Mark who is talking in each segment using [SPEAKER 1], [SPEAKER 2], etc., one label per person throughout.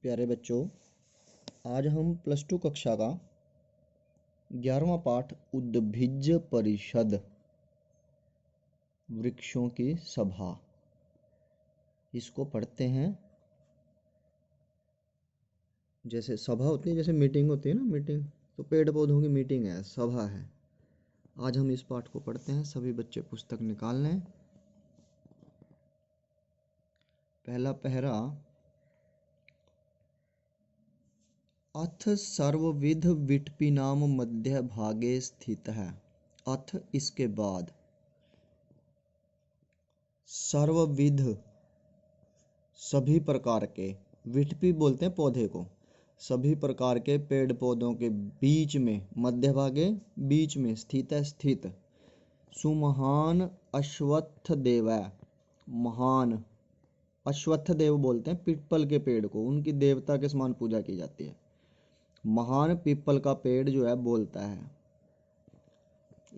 [SPEAKER 1] प्यारे बच्चों, आज हम प्लस टू कक्षा का 11वां पाठ उद्भिज परिषद वृक्षों की सभा इसको पढ़ते हैं। जैसे सभा होती है, जैसे मीटिंग होती है ना, मीटिंग तो पेड़ पौधों की मीटिंग है, सभा है। आज हम इस पाठ को पढ़ते हैं। सभी बच्चे पुस्तक निकाल लें। पहला पहरा। अथ सर्वविध विटपिनाम मध्य भागे स्थित है। अथ इसके बाद, सर्वविध सभी प्रकार के, विटपी बोलते हैं पौधे को, सभी प्रकार के पेड़ पौधों के बीच में, मध्य भागे बीच में, स्थित है स्थित, सुमहान अश्वत्थ देव है। महान अश्वत्थ देव बोलते हैं पीपल के पेड़ को, उनकी देवता के समान पूजा की जाती है। महान पीपल का पेड़ जो है बोलता है।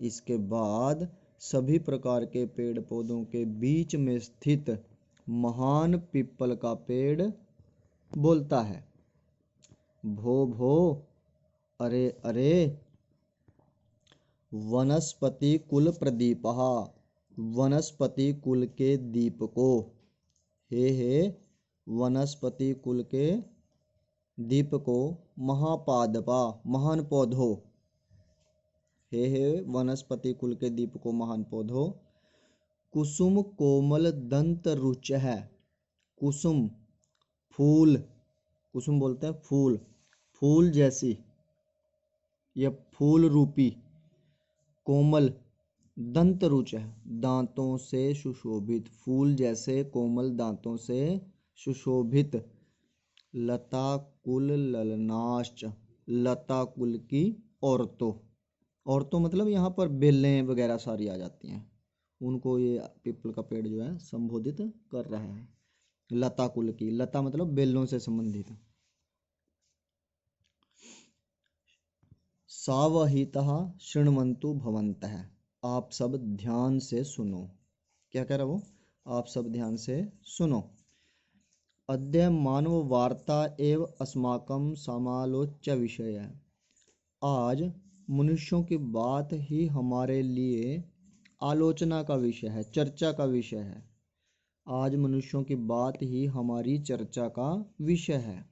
[SPEAKER 1] इसके बाद सभी प्रकार के पेड़ पौधों के बीच में स्थित महान पीपल का पेड़ बोलता है। भो भो, अरे अरे, वनस्पति कुल प्रदीपः, वनस्पति कुल के दीप को, हे वनस्पति कुल के दीप को, महापादपा महान पौधो, हे वनस्पति कुल के दीप को महान पौधो, कुसुम कोमल दंत रुच है। कुसुम फूल, कुसुम बोलते हैं फूल, फूल जैसी या फूल रूपी, कोमल दंत रुच है, दांतों से सुशोभित, फूल जैसे कोमल दांतों से सुशोभित, लता कुल ललनाश्च, लता कुल की औरतों, औरतों मतलब यहाँ पर बेलें वगैरह सारी आ जाती हैं, उनको ये पीपल का पेड़ जो है संबोधित कर रहा है। लता कुल की, लता मतलब बेलों से संबंधित। सावहितः शृण्वन्तु भवन्तः, आप सब ध्यान से सुनो। क्या कह रहा वो? आप सब ध्यान से सुनो। अद्य मानव वार्ता एव अस्माकं समालोच्य विषय है। आज मनुष्यों की बात ही हमारे लिए आलोचना का विषय है, चर्चा का विषय है। आज मनुष्यों की बात ही हमारी चर्चा का विषय है।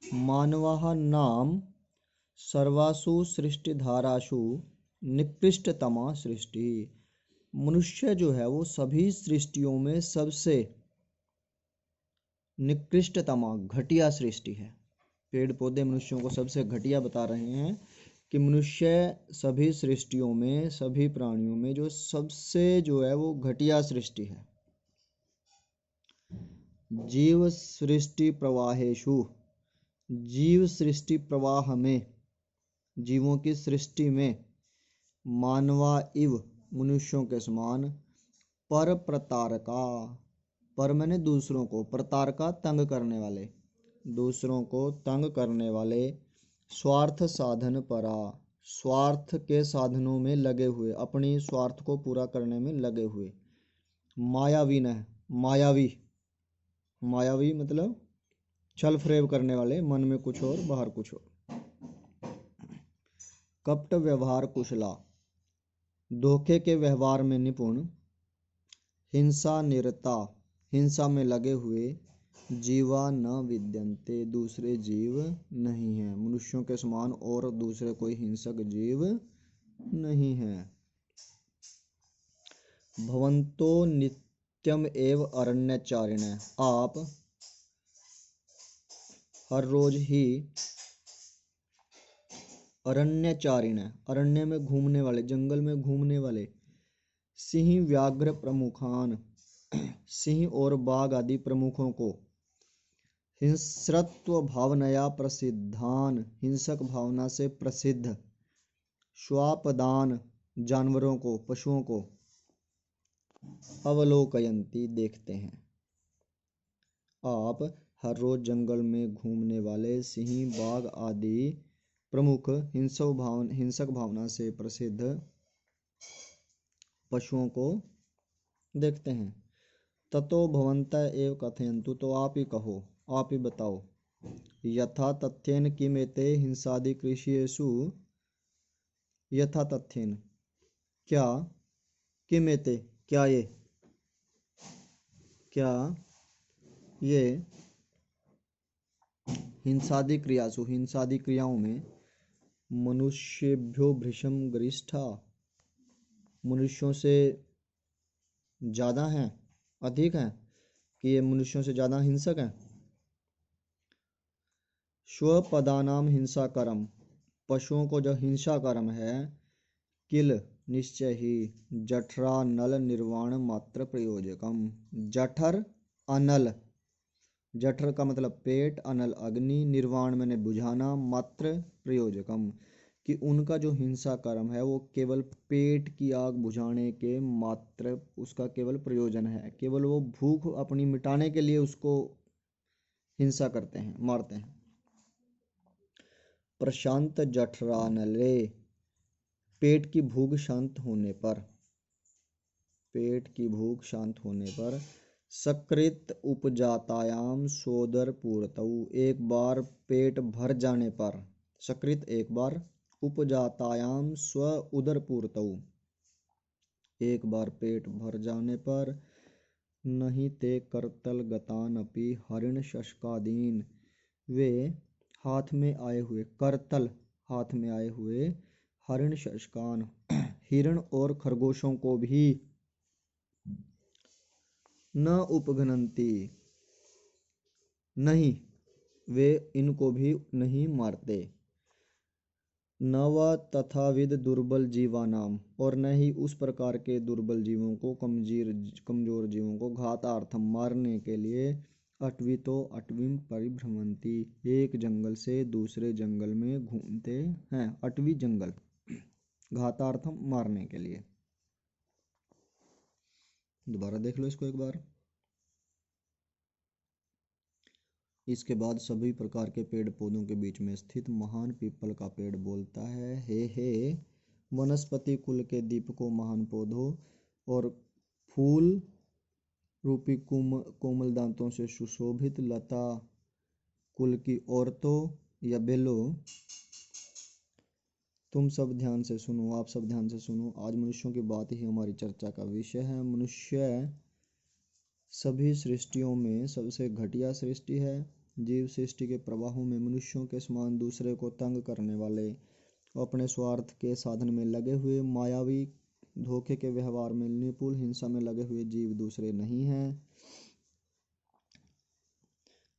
[SPEAKER 1] मानवः नाम सर्वासु सृष्टिधारासु निकृष्टतमा सृष्टि, मनुष्य जो है वो सभी सृष्टियों में सबसे निकृष्टतमा, घटिया सृष्टि है। पेड़ पौधे मनुष्यों को सबसे घटिया बता रहे हैं कि मनुष्य सभी सृष्टियों में, सभी प्राणियों में जो सबसे जो है वो घटिया सृष्टि है। जीव सृष्टि प्रवाहेषु, जीव सृष्टि प्रवाह में, जीवों की सृष्टि में, मानवा इव मनुष्यों के समान, पर प्रतारका, पर मैंने दूसरों को, प्रतारका तंग करने वाले, दूसरों को तंग करने वाले, स्वार्थ साधन परा, स्वार्थ के साधनों में लगे हुए, अपनी स्वार्थ को पूरा करने में लगे हुए, मायावी न, मायावी, मायावी मतलब छल फरेब करने वाले, मन में कुछ और बाहर कुछ और, कपट व्यवहार कुशला, धोखे के व्यवहार में निपुण, हिंसा निरता, हिंसा में लगे हुए, जीवा न विद्यन्ते, दूसरे जीव नहीं हैं, मनुष्यों के समान और दूसरे कोई हिंसक जीव नहीं हैं। भवन्तो नित्यम एव अरण्यचारिणे, आप हर रोज ही अरण्यचारिण, अरण्य में घूमने वाले, जंगल में घूमने वाले, सिंह व्याघ्र प्रमुखान, सिंह और बाघ आदि प्रमुखों को, हिंस्रत्व भावनया प्रसिद्धान, हिंसक भावना से प्रसिद्ध, श्वापदान जानवरों को, पशुओं को, अवलोकयन्ति देखते हैं। आप हर रोज जंगल में घूमने वाले सिंह बाघ आदि प्रमुख हिंसक भावना से प्रसिद्ध पशुओं को देखते हैं। ततो भवन्तः एव कथयन्तु, तो आप ही कहो, आप ही बताओ। यथा तथ्येन किमेते हिंसादि कृषियेषु, यथा तथ्येन क्या, किमेते क्या ये, क्या ये हिंसादि क्रियासु हिंसादि क्रियाओं में मनुष्येभ्यो भृशम गरिष्ठा, मनुष्यों से ज़्यादा हैं, अधिक हैं, कि ये मनुष्यों से ज़्यादा हिंसक हैं। स्वपदानाम हिंसा कर्म, पशुओं को जो हिंसा कर्म है, किल निश्चय ही, जठरा नल निर्वाण मात्र प्रयोजकम, जठर अनल, जठर का मतलब पेट, अनल अग्नि, निर्वाण मैंने बुझाना, मात्र प्रयोजकम कि उनका जो हिंसा कर्म है वो केवल पेट की आग बुझाने के मात्र उसका केवल प्रयोजन है, केवल वो भूख अपनी मिटाने के लिए उसको हिंसा करते हैं, मारते हैं। प्रशांत जठरानले, पेट की भूख शांत होने पर, पेट की भूख शांत होने पर सकृत उपजातायाम सोदर पूर्तौ, एक बार पेट भर जाने पर, सकृत एक बार, उपजातायाम स्व उदर पूर्तौ, एक बार पेट भर जाने पर, नहीं ते करतल गतान अपि हरिण शशकादीन, वे हाथ में आए हुए, करतल हाथ में आए हुए, हरिण शशकान हिरण और खरगोशों को भी, न उपघनंती नहीं, वे इनको भी नहीं मारते, न व तथाविध दुर्बल जीवानाम, और न ही उस प्रकार के दुर्बल जीवों को, कमजोर जीवों को, घातार्थम मारने के लिए, अटवितो अटविम परिभ्रमंती, एक जंगल से दूसरे जंगल में घूमते हैं, अटवी जंगल, घातार्थम मारने के लिए। दोबारा देख लो इसको एक बार। इसके बाद सभी प्रकार के पेड़ पौधों के बीच में स्थित महान पीपल का पेड़ बोलता है, हे वनस्पति कुल के दीपकों, महान पौधों और फूल रूपी कोमल दांतों से सुशोभित लता कुल की औरतों या बेलों, तुम सब ध्यान से सुनो, आप सब ध्यान से सुनो। आज मनुष्यों की बात ही हमारी चर्चा का विषय है। मनुष्य सभी सृष्टियों में सबसे घटिया सृष्टि है। जीव सृष्टि के प्रवाहों में मनुष्यों के समान दूसरे को तंग करने वाले, अपने स्वार्थ के साधन में लगे हुए, मायावी धोखे के व्यवहार में निपुण, हिंसा में लगे हुए जीव दूसरे नहीं हैं।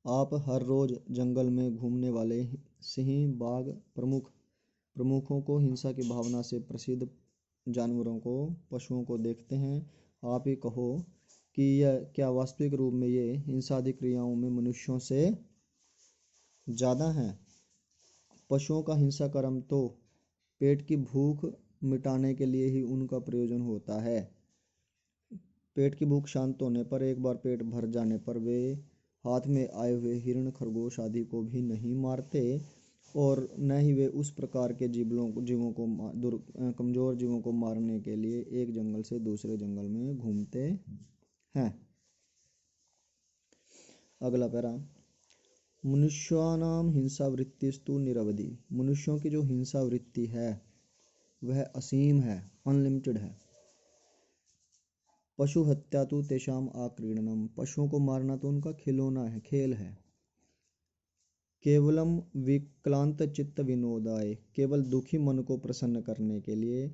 [SPEAKER 1] आप हर रोज जंगल में घूमने वाले सिंह, बाघ, प्रमुखों को, हिंसा की भावना से प्रसिद्ध जानवरों को, पशुओं को देखते हैं। आप ही कहो कि यह क्या वास्तविक रूप में ये हिंसादि क्रियाओं में मनुष्यों से ज़्यादा हैं। पशुओं का हिंसा कर्म तो पेट की भूख मिटाने के लिए ही उनका प्रयोजन होता है। पेट की भूख शांत होने पर, एक बार पेट भर जाने पर, वे हाथ में आए हुए हिरण, खरगोश आदि को भी नहीं मारते, और न ही वे उस प्रकार के जीवों को कमजोर जीवों को मारने के लिए एक जंगल से दूसरे जंगल में घूमते हैं। अगला पैरा, मनुष्यानाम हिंसा वृत्तिस्तु निरवधि, मनुष्यों की जो हिंसा वृत्ति है वह असीम है, अनलिमिटेड है। पशु हत्या तो तेषाम आक्रीडनम, पशुओं को मारना तो उनका खिलौना है, खेल है। केवलम विक्लांत चित्त विनोदाय, केवल दुखी मन को प्रसन्न करने के लिए।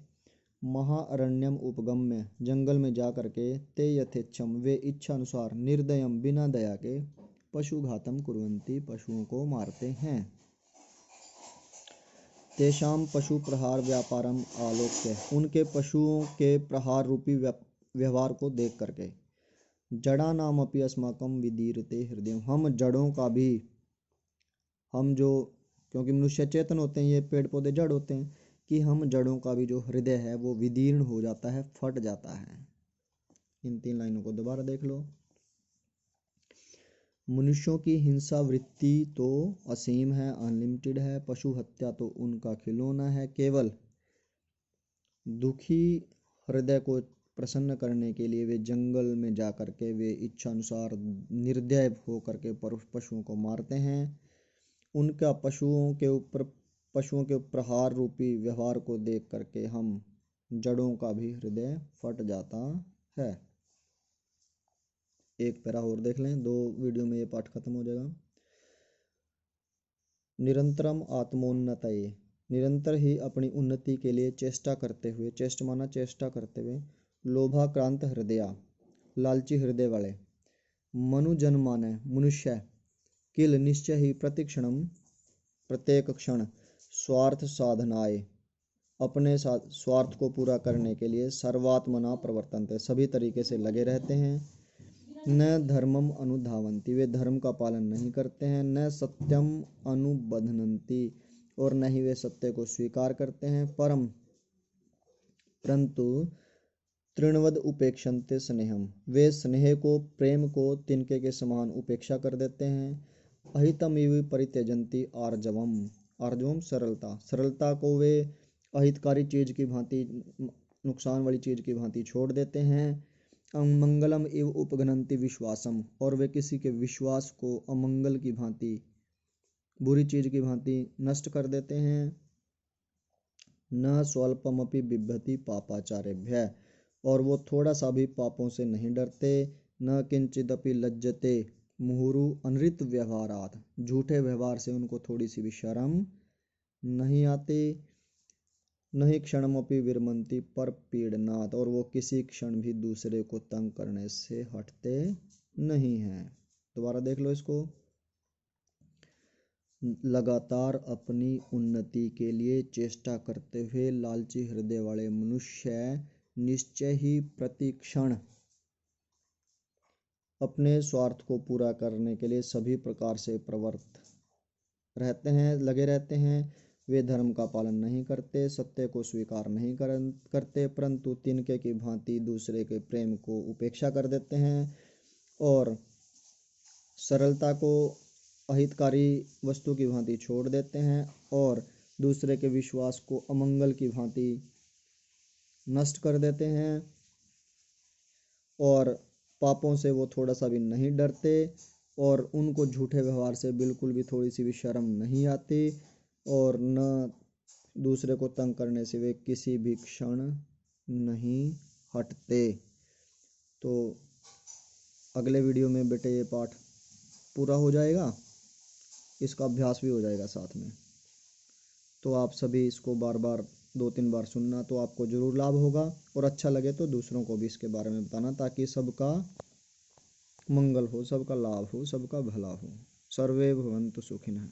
[SPEAKER 1] महाअरण्यम उपगम्य, जंगल में जा करके, ते यथेच्छम, वे इच्छा अनुसार, निर्दयम, बिना दया के, पशुघातम कुर्वन्ति, पशुओं को मारते हैं। तेषाम पशु प्रहार व्यापारम आलोक्य, उनके पशुओं के प्रहार रूपी व्यवहार को देख करके। जड़ा नाम अपि अस्माकं विदीरते हृदय, हम जड़ों का भी, हम जो, क्योंकि मनुष्य चेतन होते हैं, ये पेड़ पौधे जड़ होते हैं, कि हम जड़ों का भी जो हृदय है वो विदीर्ण हो जाता है, फट जाता है। इन 3 लाइनों को दोबारा देख लो। मनुष्यों की हिंसा वृत्ति तो असीम है, अनलिमिटेड है। पशु हत्या तो उनका खिलौना है। केवल दुखी हृदय को प्रसन्न करने के लिए वे जंगल में जा कर के वे इच्छा अनुसार निर्दय हो करके पशुओं को मारते हैं। उनका पशुओं के प्रहार रूपी व्यवहार को देख करके हम जड़ों का भी हृदय फट जाता है। एक पैरा और देख लें, 2 वीडियो में ये पाठ खत्म हो जाएगा। निरंतरम आत्मोन्नतये, निरंतर ही अपनी उन्नति के लिए चेष्टा करते हुए, चेष्टा माना चेष्टा करते हुए, लोभाक्रांत हृदया, लालची हृदय वाले, मनुजन माने मनुष्य, किल निश्चय ही प्रतिक्षणम, प्रत्येक क्षण, स्वार्थ साधनाए, अपने स्वार्थ को पूरा करने के लिए सर्वात्मना प्रवर्तन्ते, सभी तरीके से लगे रहते हैं। न धर्मम अनुधावंती, वे धर्म का पालन नहीं करते हैं। न सत्यम अनुबध्नन्ति, और न ही वे सत्य को स्वीकार करते हैं। परंतु तृणवद उपेक्षन्ते स्नेहम, वे स्नेह को, प्रेम को तिनके के समान उपेक्षा कर देते हैं। अहितमिव परित्यजन्ति आर्जवम, आर्जवम सरलता, सरलता को वे अहितकारी चीज की भांति, नुकसान वाली चीज की भांति छोड़ देते हैं। अमंगलम एव उपगनन्ति विश्वासम, और वे किसी के विश्वास को अमंगल की भांति, बुरी चीज की भांति नष्ट कर देते हैं। न स्वल्पमपि बिभ्यति पापाचारेभ्य, और वो थोड़ा सा भी पापों से नहीं डरते। न किंचिदपि लज्जते मुहुरु अनृत व्यवहारात्, झूठे व्यवहार से उनको थोड़ी सी भी शर्म नहीं आती। नहीं क्षणमपि विरमंती पर पीड़नात्, और वो किसी क्षण भी दूसरे को तंग करने से हटते नहीं हैं। दोबारा देख लो इसको। लगातार अपनी उन्नति के लिए चेष्टा करते हुए लालची हृदय वाले मनुष्य निश्चय ही प्रतिक्षण अपने स्वार्थ को पूरा करने के लिए सभी प्रकार से प्रवृत्त रहते हैं, लगे रहते हैं। वे धर्म का पालन नहीं करते, सत्य को स्वीकार नहीं करते, परंतु तिनके की भांति दूसरे के प्रेम को उपेक्षा कर देते हैं, और सरलता को अहितकारी वस्तु की भांति छोड़ देते हैं, और दूसरे के विश्वास को अमंगल की भांति नष्ट कर देते हैं। और पापों से वो थोड़ा सा भी नहीं डरते, और उनको झूठे व्यवहार से बिल्कुल भी थोड़ी सी भी शर्म नहीं आती, और न दूसरे को तंग करने से वे किसी भी क्षण नहीं हटते। तो अगले वीडियो में बेटे ये पाठ पूरा हो जाएगा, इसका अभ्यास भी हो जाएगा साथ में। तो आप सभी इसको बार बार 2-3 बार सुनना, तो आपको ज़रूर लाभ होगा, और अच्छा लगे तो दूसरों को भी इसके बारे में बताना, ताकि सबका मंगल हो, सबका लाभ हो, सबका भला हो। सर्वे भवन्तु सुखिनः।